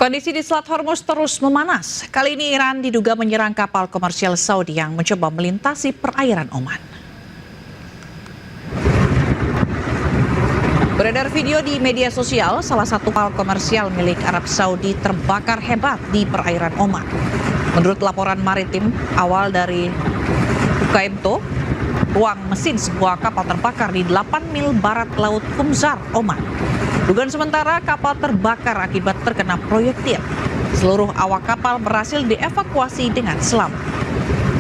Kondisi di Selat Hormuz terus memanas. Kali ini Iran diduga menyerang kapal komersial Saudi yang mencoba melintasi perairan Oman. Beredar video di media sosial, salah satu kapal komersial milik Arab Saudi terbakar hebat di perairan Oman. Menurut laporan maritim awal dari UKMTO, ruang mesin sebuah kapal terbakar di 8 mil barat laut Khumzar, Oman. Dugaan sementara kapal terbakar akibat terkena proyektil. Seluruh awak kapal berhasil dievakuasi dengan selamat.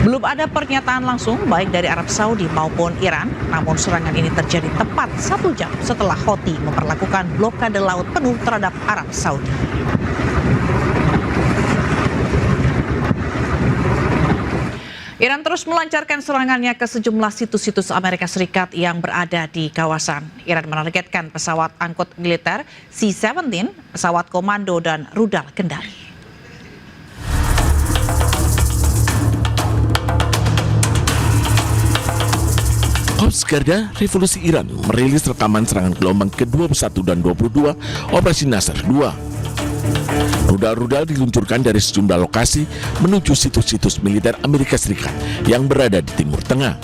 Belum ada pernyataan langsung baik dari Arab Saudi maupun Iran, namun serangan ini terjadi tepat 1 jam setelah Houthi memperlakukan blokade laut penuh terhadap Arab Saudi. Iran terus melancarkan serangannya ke sejumlah situs-situs Amerika Serikat yang berada di kawasan. Iran menargetkan pesawat angkut militer C-17, pesawat komando dan rudal kendali. Korps Garda Revolusi Iran merilis rekaman serangan gelombang ke-21 dan 22 Operasi Nasr 2. Rudal-rudal diluncurkan dari sejumlah lokasi menuju situs-situs militer Amerika Serikat yang berada di Timur Tengah.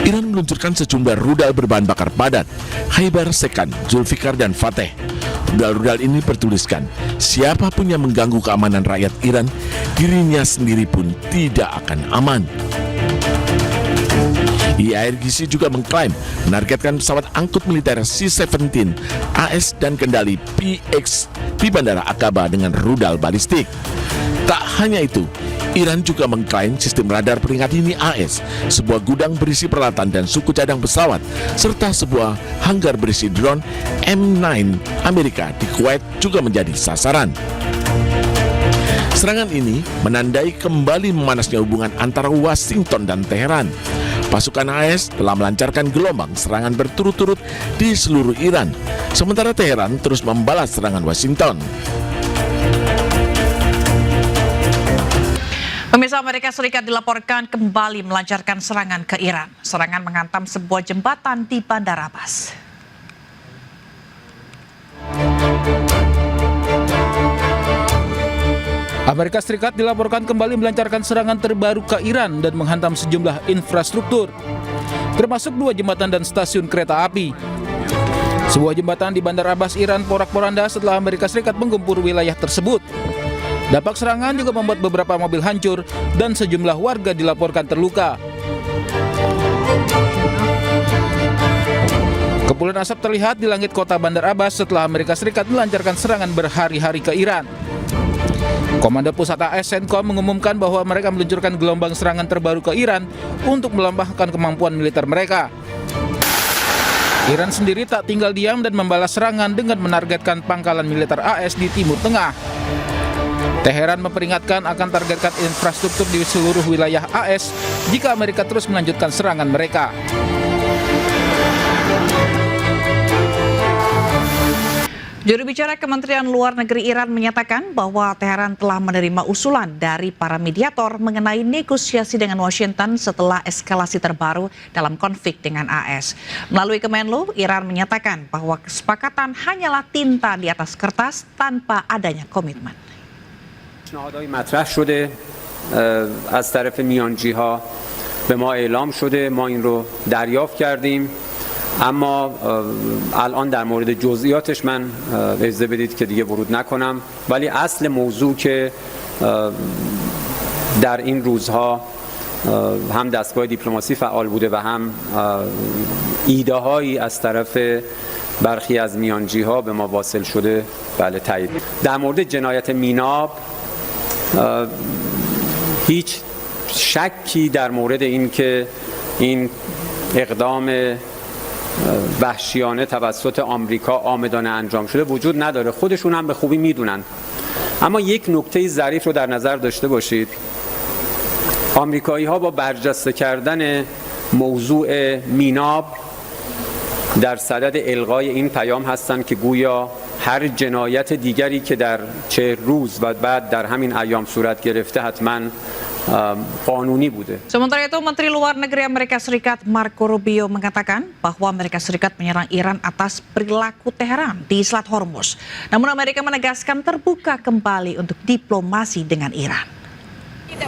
Iran meluncurkan sejumlah rudal berbahan bakar padat, Khaibar, Sekan, Zulfikar, dan Fateh. Rudal-rudal ini bertuliskan, siapapun yang mengganggu keamanan rakyat Iran, dirinya sendiri pun tidak akan aman. IARGC juga mengklaim menargetkan pesawat angkut militer C-17 AS dan kendali PX di Bandara Aqaba dengan rudal balistik. Tak hanya itu, Iran juga mengklaim sistem radar peringkat dini AS, sebuah gudang berisi peralatan dan suku cadang pesawat, serta sebuah hanggar berisi drone M9 Amerika di Kuwait juga menjadi sasaran. Serangan ini menandai kembali memanasnya hubungan antara Washington dan Teheran. Pasukan AS telah melancarkan gelombang serangan berturut-turut di seluruh Iran, sementara Teheran terus membalas serangan Washington. Pemirsa, Amerika Serikat dilaporkan kembali melancarkan serangan ke Iran. Serangan menghantam sebuah jembatan di Bandar Abbas. Amerika Serikat dilaporkan kembali melancarkan serangan terbaru ke Iran dan menghantam sejumlah infrastruktur, termasuk 2 jembatan dan stasiun kereta api. Sebuah jembatan di Bandar Abbas, Iran, porak-poranda setelah Amerika Serikat menggempur wilayah tersebut. Dampak serangan juga membuat beberapa mobil hancur dan sejumlah warga dilaporkan terluka. Kepulan asap terlihat di langit kota Bandar Abbas setelah Amerika Serikat melancarkan serangan berhari-hari ke Iran. Komander Pusat AS CENTCOM mengumumkan bahwa mereka meluncurkan gelombang serangan terbaru ke Iran untuk melambahkan kemampuan militer mereka. Iran sendiri tak tinggal diam dan membalas serangan dengan menargetkan pangkalan militer AS di Timur Tengah. Teheran memperingatkan akan targetkan infrastruktur di seluruh wilayah AS jika Amerika terus melanjutkan serangan mereka. Juru bicara Kementerian Luar Negeri Iran menyatakan bahwa Teheran telah menerima usulan dari para mediator mengenai negosiasi dengan Washington setelah eskalasi terbaru dalam konflik dengan AS. Melalui Kemenlu, Iran menyatakan bahwa kesepakatan hanyalah tinta di atas kertas tanpa adanya komitmen. پیشنهادهای مطرح شده از طرف میانجی‌ها به ما اعلام شده، ما این رو دریافت کردیم، اما الان در مورد جزئیاتش من اجازه بدید که دیگه ورود نکنم، ولی اصل موضوع که در این روزها هم دستگاه دیپلماسی فعال بوده و هم ایده هایی از طرف برخی از میانجی‌ها به ما واصل شده، بله تایید. در مورد جنایت میناب هیچ شکی در مورد این که این اقدام وحشیانه توسط آمریکا آمدانه انجام شده وجود نداره، خودشون هم به خوبی میدونن. اما یک نکته ظریف رو در نظر داشته باشید، آمریکایی ها با برجسته کردن موضوع میناب در صدد الغای این پیام هستند که گویا هر جنایت دیگری که در چه روز و بعد در همین ایام صورت گرفته حتما قانونی بوده. Sementara itu, Menteri Luar Negeri Amerika Serikat Marco Rubio mengatakan bahwa Amerika Serikat menyerang Iran atas perilaku Teheran di Selat Hormuz. Namun Amerika menegaskan terbuka kembali untuk diplomasi dengan Iran.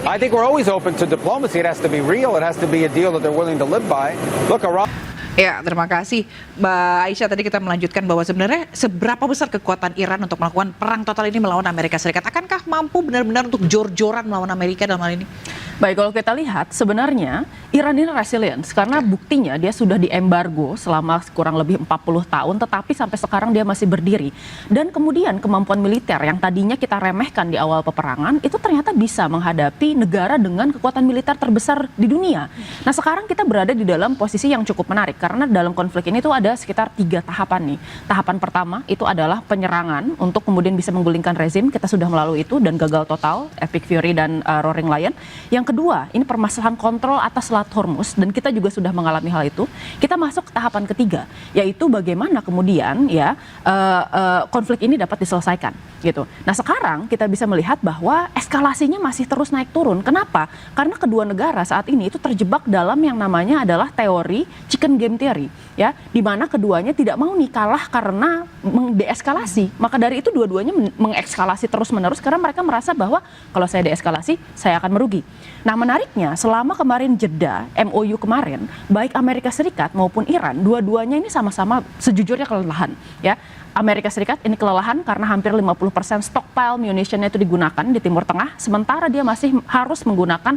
I think we're always open to diplomacy. It has to be real. It has to be a deal that they're willing to live by. Look, Iran. Ya, terima kasih Mbak Aisyah. Tadi kita melanjutkan bahwa sebenarnya seberapa besar kekuatan Iran untuk melakukan perang total ini melawan Amerika Serikat. Akankah mampu benar-benar untuk jor-joran melawan Amerika dalam hal ini? Baik, kalau kita lihat sebenarnya Iran ini resilient karena buktinya dia sudah diembargo selama kurang lebih 40 tahun tetapi sampai sekarang dia masih berdiri. Dan kemudian kemampuan militer yang tadinya kita remehkan di awal peperangan itu ternyata bisa menghadapi negara dengan kekuatan militer terbesar di dunia. Nah, sekarang kita berada di dalam posisi yang cukup menarik karena dalam konflik ini tuh ada sekitar 3 tahapan nih. Tahapan pertama itu adalah penyerangan untuk kemudian bisa menggulingkan rezim. Kita sudah melalui itu dan gagal total, Epic Fury dan Roaring Lion. Yang kedua, ini permasalahan kontrol atas Selat Hormuz dan kita juga sudah mengalami hal itu. Kita masuk ke tahapan ketiga, yaitu bagaimana kemudian ya konflik ini dapat diselesaikan gitu. Nah, sekarang kita bisa melihat bahwa eskalasinya masih terus naik turun. Kenapa? Karena kedua negara saat ini itu terjebak dalam yang namanya adalah teori chicken game theory, ya, di mana keduanya tidak mau nih kalah karena deeskalasi. Maka dari itu dua-duanya mengekskalasi terus-menerus karena mereka merasa bahwa kalau saya deeskalasi, saya akan merugi. Nah, menariknya selama kemarin jeda MOU kemarin, baik Amerika Serikat maupun Iran, dua-duanya ini sama-sama sejujurnya kelelahan, ya. Amerika Serikat ini kelelahan karena hampir 50% stockpile munitionnya itu digunakan di Timur Tengah, sementara dia masih harus menggunakan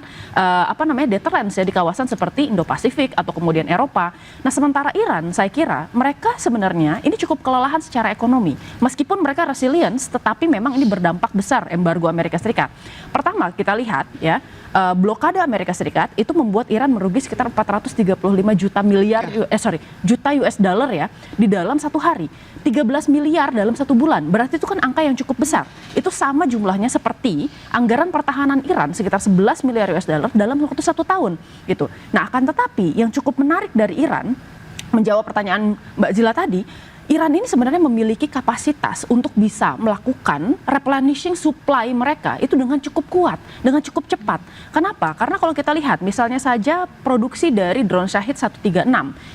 deterrence ya di kawasan seperti Indo-Pasifik atau kemudian Eropa. Nah, sementara Iran, saya kira mereka sebenarnya ini cukup kelelahan secara ekonomi. Meskipun mereka resilience, tetapi memang ini berdampak besar embargo Amerika Serikat. Pertama, kita lihat ya, blokade Amerika Serikat itu membuat Iran merugi sekitar 435 juta US dollar ya di dalam satu hari. 13 miliar dalam satu bulan, berarti itu kan angka yang cukup besar. Itu sama jumlahnya seperti anggaran pertahanan Iran sekitar 11 miliar US dollar dalam waktu 1 tahun gitu. Nah, akan tetapi yang cukup menarik dari Iran, menjawab pertanyaan Mbak Zila tadi, Iran ini sebenarnya memiliki kapasitas untuk bisa melakukan replenishing supply mereka itu dengan cukup kuat, dengan cukup cepat. Kenapa? Karena kalau kita lihat misalnya saja produksi dari drone Shahid 136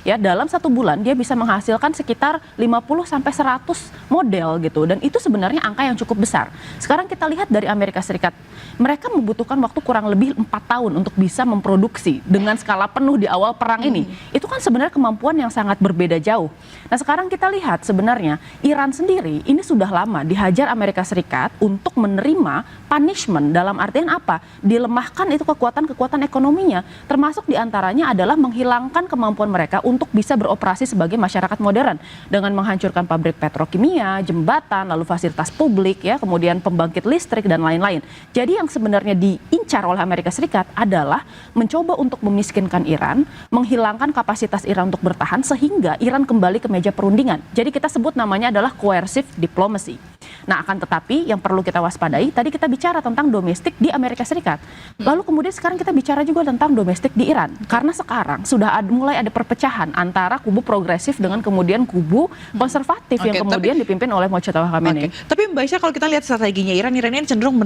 ya dalam 1 bulan dia bisa menghasilkan sekitar 50 sampai 100 model gitu, dan itu sebenarnya angka yang cukup besar. Sekarang kita lihat dari Amerika Serikat, mereka membutuhkan waktu kurang lebih 4 tahun untuk bisa memproduksi dengan skala penuh di awal perang ini. Itu kan sebenarnya kemampuan yang sangat berbeda jauh. Nah, sekarang kita lihat sebenarnya Iran sendiri ini sudah lama dihajar Amerika Serikat untuk menerima punishment, dalam artian apa? Dilemahkan itu kekuatan ekonominya, termasuk diantaranya adalah menghilangkan kemampuan mereka untuk bisa beroperasi sebagai masyarakat modern dengan menghancurkan pabrik petrokimia, jembatan, lalu fasilitas publik ya, kemudian pembangkit listrik dan lain-lain. Jadi yang sebenarnya diincar oleh Amerika Serikat adalah mencoba untuk memiskinkan Iran, menghilangkan kapasitas Iran untuk bertahan sehingga Iran kembali ke meja perundingan. Jadi kita sebut namanya adalah coercive diplomacy. Nah, akan tetapi yang perlu kita waspadai, tadi kita bicara tentang domestik di Amerika Serikat. Lalu kemudian sekarang kita bicara juga tentang domestik di Iran. Karena sekarang sudah mulai ada perpecahan antara kubu progresif dengan kemudian kubu konservatif yang kemudian dipimpin oleh Mojtaba Khamenei. Tapi Mbak Aisyah, kalau kita lihat strateginya Iran ini cenderung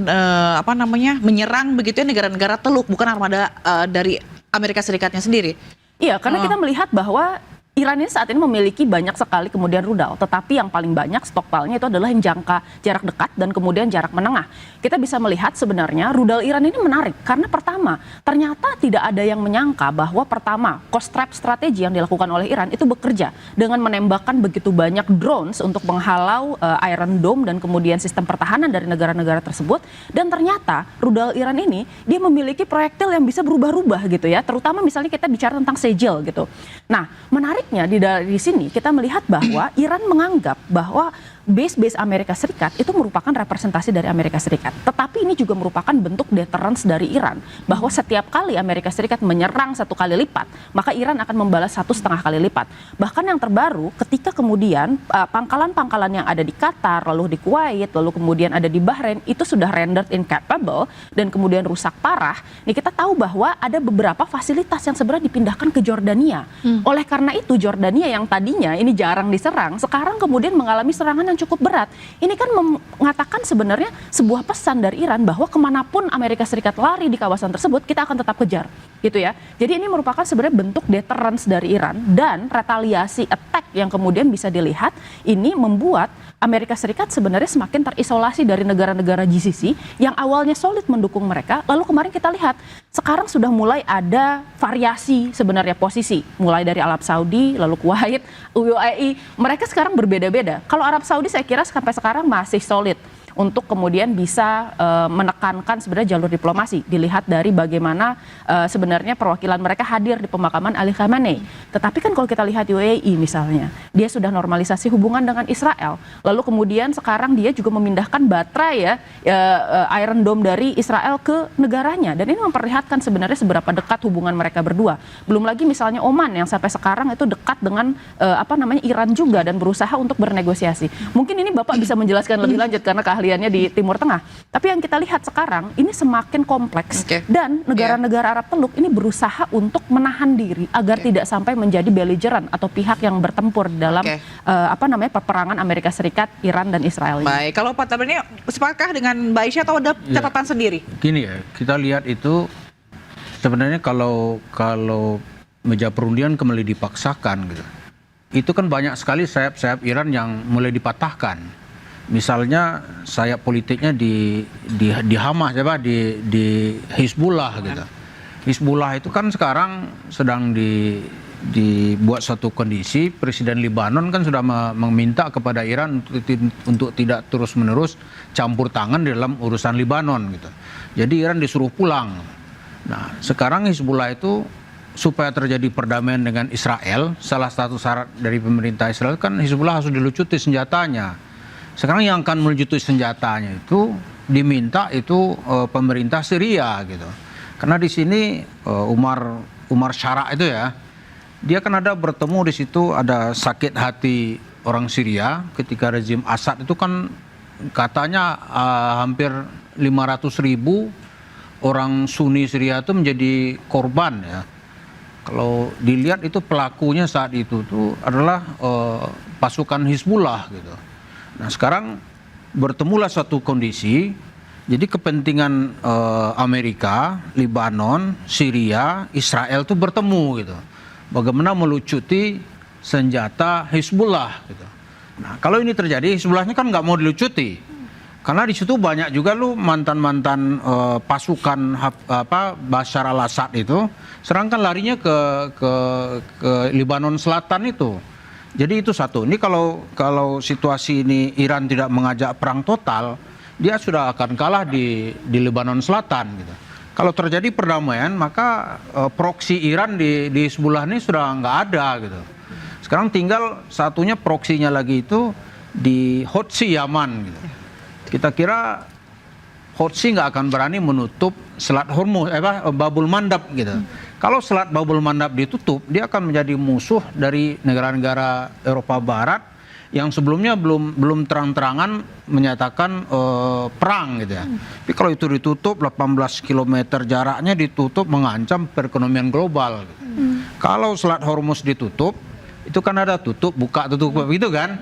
menyerang begitu ya negara-negara teluk, bukan armada dari Amerika Serikatnya sendiri. Iya, karena kita melihat bahwa Iran ini saat ini memiliki banyak sekali kemudian rudal, tetapi yang paling banyak stokpilnya itu adalah yang jangka jarak dekat dan kemudian jarak menengah. Kita bisa melihat sebenarnya rudal Iran ini menarik karena pertama, ternyata tidak ada yang menyangka bahwa pertama, cost trap strategi yang dilakukan oleh Iran itu bekerja dengan menembakkan begitu banyak drones untuk menghalau Iron Dome dan kemudian sistem pertahanan dari negara-negara tersebut, dan ternyata rudal Iran ini dia memiliki proyektil yang bisa berubah-ubah gitu ya, terutama misalnya kita bicara tentang Sejil gitu. Nah, menarik di sini kita melihat bahwa Iran menganggap bahwa base Amerika Serikat itu merupakan representasi dari Amerika Serikat. Tetapi ini juga merupakan bentuk deterrence dari Iran. Bahwa setiap kali Amerika Serikat menyerang 1 kali lipat, maka Iran akan membalas 1,5 kali lipat. Bahkan yang terbaru ketika kemudian pangkalan-pangkalan yang ada di Qatar, lalu di Kuwait, lalu kemudian ada di Bahrain, itu sudah rendered incapable dan kemudian rusak parah. Nih kita tahu bahwa ada beberapa fasilitas yang sebenarnya dipindahkan ke Jordania. Oleh karena itu Jordania yang tadinya ini jarang diserang, sekarang kemudian mengalami serangan yang cukup berat. Ini kan mengatakan sebenarnya sebuah pesan dari Iran bahwa kemanapun Amerika Serikat lari di kawasan tersebut, kita akan tetap kejar, gitu ya. Jadi ini merupakan sebenarnya bentuk deterrence dari Iran, dan retaliasi attack yang kemudian bisa dilihat ini membuat Amerika Serikat sebenarnya semakin terisolasi dari negara-negara GCC yang awalnya solid mendukung mereka. Lalu kemarin kita lihat sekarang sudah mulai ada variasi sebenarnya posisi, mulai dari Arab Saudi, lalu Kuwait, UAE, mereka sekarang berbeda-beda. Kalau Arab Saudi saya kira sampai sekarang masih solid untuk kemudian bisa menekankan sebenarnya jalur diplomasi. Dilihat dari bagaimana sebenarnya perwakilan mereka hadir di pemakaman Ali Khamenei. Tetapi kan kalau kita lihat UAE misalnya, dia sudah normalisasi hubungan dengan Israel. Lalu kemudian sekarang dia juga memindahkan baterai Iron Dome dari Israel ke negaranya. Dan ini memperlihatkan sebenarnya seberapa dekat hubungan mereka berdua. Belum lagi misalnya Oman yang sampai sekarang itu dekat dengan Iran juga dan berusaha untuk bernegosiasi. Mungkin ini Bapak bisa menjelaskan lebih lanjut karena keahliannya di Timur Tengah. Tapi yang kita lihat sekarang ini semakin kompleks, dan negara-negara Arab Teluk ini berusaha untuk menahan diri agar tidak sampai menjadi belligerent atau pihak yang bertempur dalam peperangan Amerika Serikat, Iran dan Israel ini. Baik, kalau Pak Tabrani sepakat dengan Mbak Aisyah atau ada catatan sendiri? Gini ya, kita lihat itu sebenarnya kalau meja perundingan kembali dipaksakan gitu, itu kan banyak sekali sayap-sayap Iran yang mulai dipatahkan. Misalnya sayap politiknya di Hamas, di Hizbullah gitu. Hizbullah itu kan sekarang sedang dibuat satu kondisi. Presiden Lebanon kan sudah meminta kepada Iran untuk tidak terus-menerus campur tangan dalam urusan Lebanon gitu. Jadi Iran disuruh pulang. Nah, sekarang Hizbullah itu supaya terjadi perdamaian dengan Israel, salah satu syarat dari pemerintah Israel kan Hizbullah harus dilucuti senjatanya. Sekarang yang akan melucuti senjatanya itu diminta itu pemerintah Syria gitu. Karena di sini Umar Syara itu ya, dia kan ada bertemu di situ, ada sakit hati orang Syria ketika rezim Assad itu kan katanya hampir 500.000 orang Sunni Syria itu menjadi korban ya. Kalau dilihat itu pelakunya saat itu tuh adalah pasukan Hizbullah gitu. Nah sekarang bertemulah suatu kondisi, jadi kepentingan Amerika, Lebanon, Syria, Israel itu bertemu gitu. Bagaimana melucuti senjata Hizbullah gitu. Nah kalau ini terjadi, Hizbullahnya kan nggak mau dilucuti, karena di situ banyak juga mantan-mantan pasukan Bashar al-Assad itu, serangkan larinya ke Lebanon Selatan itu. Jadi itu satu. Ini kalau situasi ini Iran tidak mengajak perang total, dia sudah akan kalah di Lebanon Selatan gitu. Kalau terjadi perdamaian, maka proksi Iran di Hizbullah ini sudah nggak ada gitu. Sekarang tinggal satunya proksinya lagi itu di Houthi Yaman gitu. Kita kira Houthi nggak akan berani menutup Selat Hormuz, Babul Mandab gitu. Kalau Selat Babul Mandab ditutup, dia akan menjadi musuh dari negara-negara Eropa Barat yang sebelumnya belum terang-terangan menyatakan perang gitu ya. Tapi kalau itu ditutup 18 km jaraknya ditutup, mengancam perekonomian global gitu. Kalau Selat Hormuz ditutup, itu kan ada tutup buka begitu kan.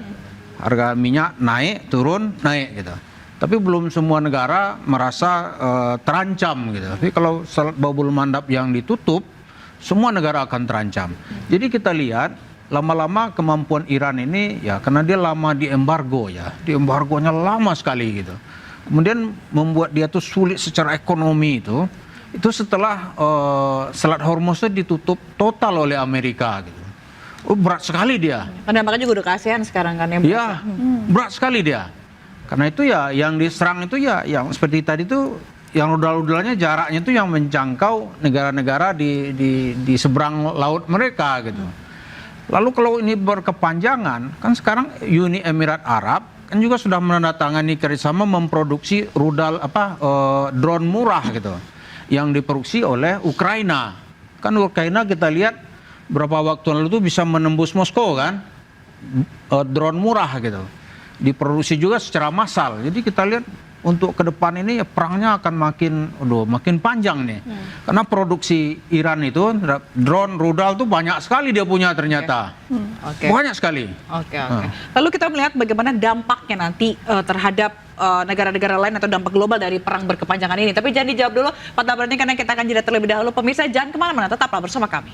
Harga minyak naik, turun, naik gitu. Tapi belum semua negara merasa terancam gitu. Tapi kalau Selat Babul Mandab yang ditutup, semua negara akan terancam. Jadi kita lihat lama-lama kemampuan Iran ini ya, karena dia lama di embargo ya, di embargonya lama sekali gitu. Kemudian membuat dia tuh sulit secara ekonomi itu setelah Selat Hormuz ditutup total oleh Amerika gitu. Berat sekali dia. Dampaknya juga udah ke ASEAN sekarang kan ya. Iya, berat sekali dia. Karena itu ya yang diserang itu ya yang seperti tadi itu yang rudal-rudalnya jaraknya itu yang menjangkau negara-negara di seberang laut mereka gitu. Lalu kalau ini berkepanjangan, kan sekarang Uni Emirat Arab kan juga sudah menandatangani kerjasama memproduksi rudal drone murah gitu yang diproduksi oleh Ukraina. Kan Ukraina kita lihat berapa waktu lalu itu bisa menembus Moskow kan, drone murah gitu. Diproduksi juga secara massal. Jadi kita lihat untuk ke depan ini perangnya akan makin panjang nih. Karena produksi Iran itu drone rudal tuh banyak sekali dia punya ternyata. Oke. Banyak sekali. Oke. Lalu kita melihat bagaimana dampaknya nanti terhadap negara-negara lain atau dampak global dari perang berkepanjangan ini. Tapi jangan dijawab dulu, Pak Tabrani, karena kita akan jeda terlebih dahulu. Pemirsa, jangan kemana-mana, tetaplah bersama kami.